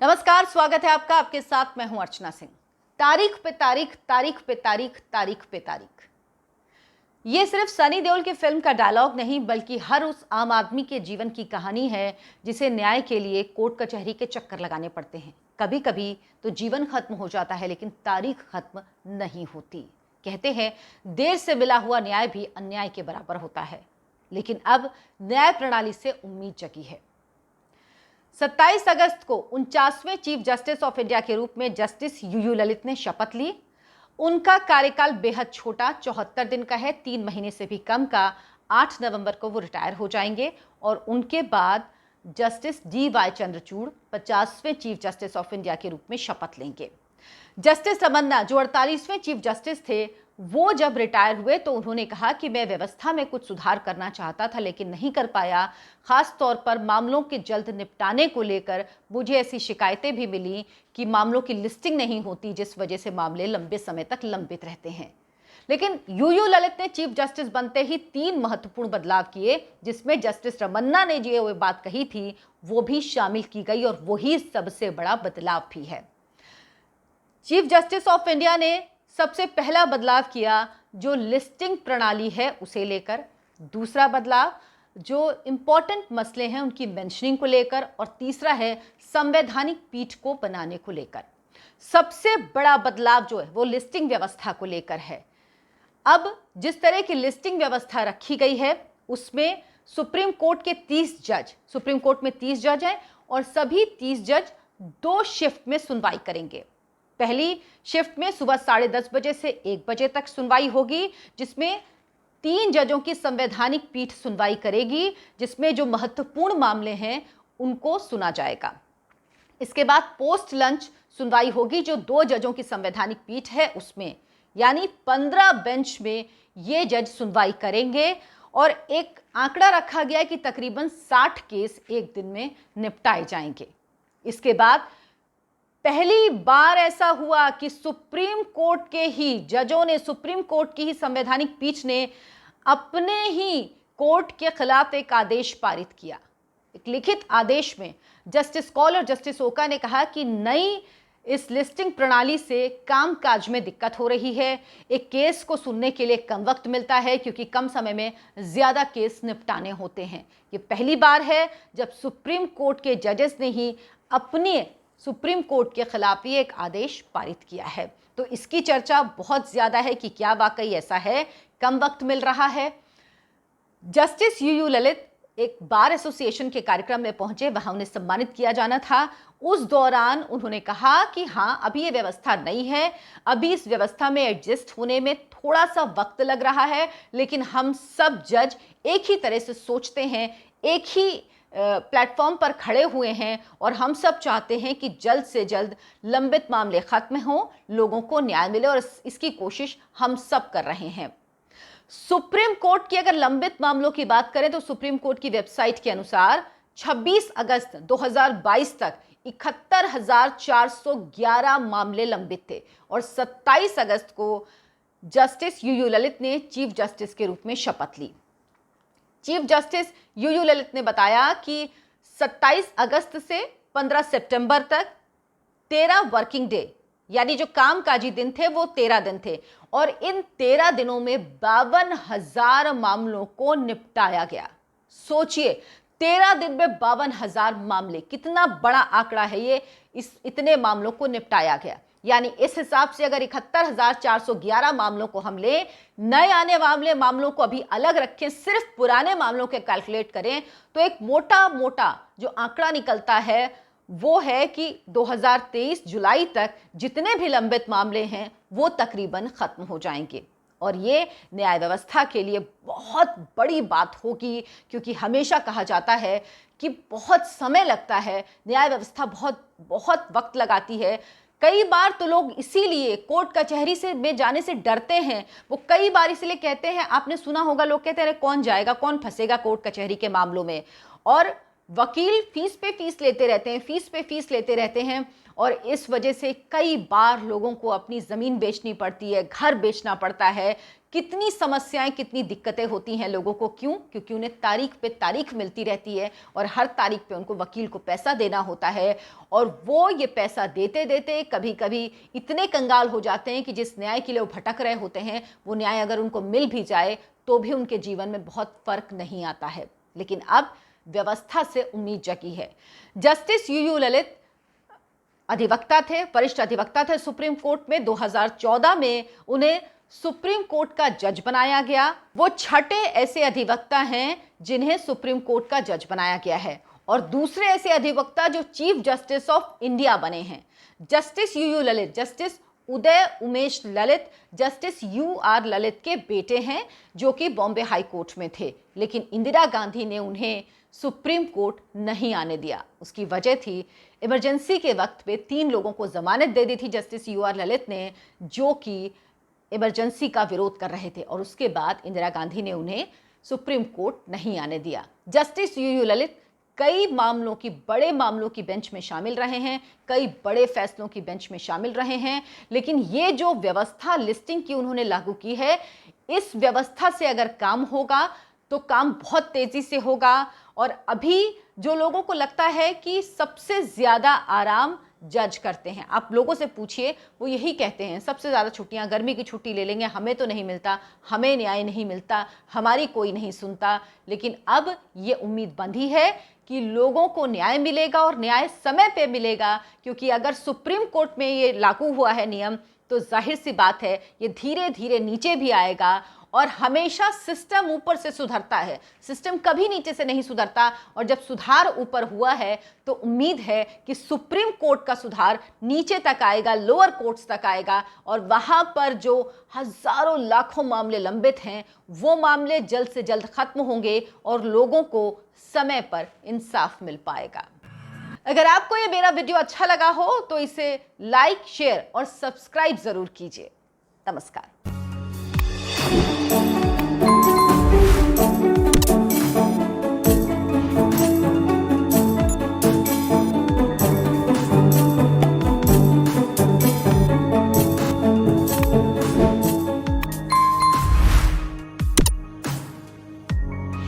नमस्कार, स्वागत है आपका। आपके साथ मैं हूं अर्चना सिंह। तारीख पे तारीख, तारीख पे तारीख, तारीख पे तारीख। ये सिर्फ सनी देओल की फिल्म का डायलॉग नहीं, बल्कि हर उस आम आदमी के जीवन की कहानी है जिसे न्याय के लिए कोर्ट कचहरी के चक्कर लगाने पड़ते हैं। कभी कभी तो जीवन खत्म हो जाता है, लेकिन तारीख खत्म नहीं होती। कहते हैं देर से मिला हुआ न्याय भी अन्याय के बराबर होता है, लेकिन अब न्याय प्रणाली से उम्मीद जगी है। 27 अगस्त को 49वें चीफ जस्टिस ऑफ इंडिया के रूप में जस्टिस यूयू ललित ने शपथ ली। उनका कार्यकाल बेहद छोटा 74 दिन का है, 3 महीने से भी कम का। 8 नवंबर को वो रिटायर हो जाएंगे और उनके बाद जस्टिस DY चंद्रचूड़ 50वें चीफ जस्टिस ऑफ इंडिया के रूप में शपथ लेंगे। जस्टिस रमन्ना जो 48वें चीफ जस्टिस थे, वो जब रिटायर हुए तो उन्होंने कहा कि मैं व्यवस्था में कुछ सुधार करना चाहता था, लेकिन नहीं कर पाया। खास तौर पर मामलों के जल्द निपटाने को लेकर मुझे ऐसी शिकायतें भी मिली कि मामलों की लिस्टिंग नहीं होती, जिस वजह से मामले लंबे समय तक लंबित रहते हैं। लेकिन यूयू ललित ने चीफ जस्टिस बनते ही 3 महत्वपूर्ण बदलाव किए, जिसमें जस्टिस रमन्ना ने जो बात कही थी वो भी शामिल की गई, और वही सबसे बड़ा बदलाव भी है। चीफ जस्टिस ऑफ इंडिया ने सबसे पहला बदलाव किया जो लिस्टिंग प्रणाली है उसे लेकर। दूसरा बदलाव जो इंपॉर्टेंट मसले हैं उनकी मेंशनिंग को लेकर, और तीसरा है संवैधानिक पीठ को बनाने को लेकर। सबसे बड़ा बदलाव जो है वो लिस्टिंग व्यवस्था को लेकर है। अब जिस तरह की लिस्टिंग व्यवस्था रखी गई है उसमें सुप्रीम कोर्ट के 30 जज, सुप्रीम कोर्ट में 30 जज हैं और सभी 30 जज 2 शिफ्ट में सुनवाई करेंगे। पहली शिफ्ट में सुबह 10:30 बजे से 1 बजे तक सुनवाई होगी, जिसमें 3 जजों की संवैधानिक पीठ सुनवाई करेगी, जिसमें जो महत्वपूर्ण मामले हैं उनको सुना जाएगा। इसके बाद पोस्ट लंच सुनवाई होगी जो 2 जजों की संवैधानिक पीठ है उसमें, यानी 15 बेंच में ये जज सुनवाई करेंगे। और एक आंकड़ा रखा गया है कि तकरीबन 60 केस एक दिन में निपटाए जाएंगे। इसके बाद पहली बार ऐसा हुआ कि सुप्रीम कोर्ट के ही जजों ने, सुप्रीम कोर्ट की ही संवैधानिक पीठ ने अपने ही कोर्ट के खिलाफ एक आदेश पारित किया। एक लिखित आदेश में जस्टिस कौल और जस्टिस ओका ने कहा कि नई इस लिस्टिंग प्रणाली से कामकाज में दिक्कत हो रही है। एक केस को सुनने के लिए कम वक्त मिलता है क्योंकि कम समय में ज्यादा केस निपटाने होते हैं। ये पहली बार है जब सुप्रीम कोर्ट के जजेस ने ही अपनी सुप्रीम कोर्ट के खिलाफ ही एक आदेश पारित किया है। तो इसकी चर्चा बहुत ज्यादा है कि क्या वाकई ऐसा है, कम वक्त मिल रहा है। जस्टिस यूयू ललित एक बार एसोसिएशन के कार्यक्रम में पहुंचे, वहां उन्हें सम्मानित किया जाना था। उस दौरान उन्होंने कहा कि हाँ, अभी ये व्यवस्था नहीं है, अभी इस व्यवस्था में एडजस्ट होने में थोड़ा सा वक्त लग रहा है, लेकिन हम सब जज एक ही तरह से सोचते हैं, एक ही प्लेटफॉर्म पर खड़े हुए हैं, और हम सब चाहते हैं कि जल्द से जल्द लंबित मामले खत्म हों, लोगों को न्याय मिले, और इसकी कोशिश हम सब कर रहे हैं। सुप्रीम कोर्ट की अगर लंबित मामलों की बात करें तो सुप्रीम कोर्ट की वेबसाइट के अनुसार 26 अगस्त 2022 तक 71,411 मामले लंबित थे, और 27 अगस्त को जस्टिस यूयू ललित ने चीफ जस्टिस के रूप में शपथ ली। चीफ जस्टिस यूयू ललित ने बताया कि 27 अगस्त से 15 सितंबर तक 13 वर्किंग डे, यानी जो कामकाजी दिन थे वो 13 दिन थे, और इन 13 दिनों में 52,000 मामलों को निपटाया गया। सोचिए, 13 दिन में 52,000 मामले, कितना बड़ा आंकड़ा है ये। इतने मामलों को निपटाया गया, यानी इस हिसाब से अगर 71,411 मामलों को हम ले, नए आने वाले मामलों को अभी अलग रखें, सिर्फ पुराने मामलों के कैलकुलेट करें, तो एक मोटा मोटा जो आंकड़ा निकलता है वो है कि 2023 जुलाई तक जितने भी लंबित मामले हैं वो तकरीबन खत्म हो जाएंगे। और ये न्याय व्यवस्था के लिए बहुत बड़ी बात होगी, क्योंकि हमेशा कहा जाता है कि बहुत समय लगता है, न्याय व्यवस्था बहुत वक्त लगाती है। कई बार तो लोग इसीलिए कोर्ट कचहरी से में जाने से डरते हैं। वो कई बार इसलिए कहते हैं, आपने सुना होगा, लोग कहते हैं अरे कौन जाएगा, कौन फंसेगा कोर्ट कचहरी के मामलों में। और वकील फीस पे फीस लेते रहते हैं, फीस पे फीस लेते रहते हैं, और इस वजह से कई बार लोगों को अपनी ज़मीन बेचनी पड़ती है, घर बेचना पड़ता है। कितनी समस्याएं, कितनी दिक्कतें होती हैं लोगों को। क्यों? क्योंकि उन्हें तारीख पे तारीख मिलती रहती है और हर तारीख पे उनको वकील को पैसा देना होता है, और वो ये पैसा देते देते कभी कभी इतने कंगाल हो जाते हैं कि जिस न्याय के लिए वो भटक रहे होते हैं, वो न्याय अगर उनको मिल भी जाए तो भी उनके जीवन में बहुत फर्क नहीं आता है। लेकिन अब व्यवस्था से उम्मीद जगी है। जस्टिस यूयू ललित अधिवक्ता थे, वरिष्ठ अधिवक्ता थे सुप्रीम कोर्ट में। 2014 में उन्हें सुप्रीम कोर्ट का जज बनाया गया। वो छठे ऐसे अधिवक्ता हैं जिन्हें सुप्रीम कोर्ट का जज बनाया गया है, और दूसरे ऐसे अधिवक्ता जो चीफ जस्टिस ऑफ इंडिया बने हैं। Justice U U Lalit, justice Uday Umesh Lalit, justice UR Lalit के बेटे हैं, जो कि बॉम्बे हाई कोर्ट में थे। लेकिन इंदिरा गांधी ने उन्हें सुप्रीम कोर्ट नहीं आने दिया। उसकी वजह थी इमरजेंसी के वक्त पे 3 लोगों को जमानत दे दी थी जस्टिस UR ललित ने, जो कि इमरजेंसी का विरोध कर रहे थे, और उसके बाद इंदिरा गांधी ने उन्हें सुप्रीम कोर्ट नहीं आने दिया। जस्टिस यूयू ललित कई मामलों की, बड़े मामलों की बेंच में शामिल रहे हैं, कई बड़े फैसलों की बेंच में शामिल रहे हैं। लेकिन ये जो व्यवस्था लिस्टिंग की उन्होंने लागू की है, इस व्यवस्था से अगर काम होगा तो काम बहुत तेजी से होगा। और अभी जो लोगों को लगता है कि सबसे ज्यादा आराम जज करते हैं, आप लोगों से पूछिए, वो यही कहते हैं सबसे ज्यादा छुट्टियां, गर्मी की छुट्टी ले लेंगे, हमें तो नहीं मिलता, हमें न्याय नहीं मिलता, हमारी कोई नहीं सुनता। लेकिन अब ये उम्मीद बंधी है कि लोगों को न्याय मिलेगा, और न्याय समय पे मिलेगा। क्योंकि अगर सुप्रीम कोर्ट में ये लागू हुआ है नियम, तो जाहिर सी बात है ये धीरे धीरे नीचे भी आएगा। और हमेशा सिस्टम ऊपर से सुधरता है, सिस्टम कभी नीचे से नहीं सुधरता। और जब सुधार ऊपर हुआ है तो उम्मीद है कि सुप्रीम कोर्ट का सुधार नीचे तक आएगा, लोअर कोर्ट्स तक आएगा, और वहां पर जो हजारों लाखों मामले लंबित हैं, वो मामले जल्द से जल्द खत्म होंगे और लोगों को समय पर इंसाफ मिल पाएगा। अगर आपको ये मेरा वीडियो अच्छा लगा हो तो इसे लाइक, शेयर और सब्सक्राइब जरूर कीजिए। नमस्कार।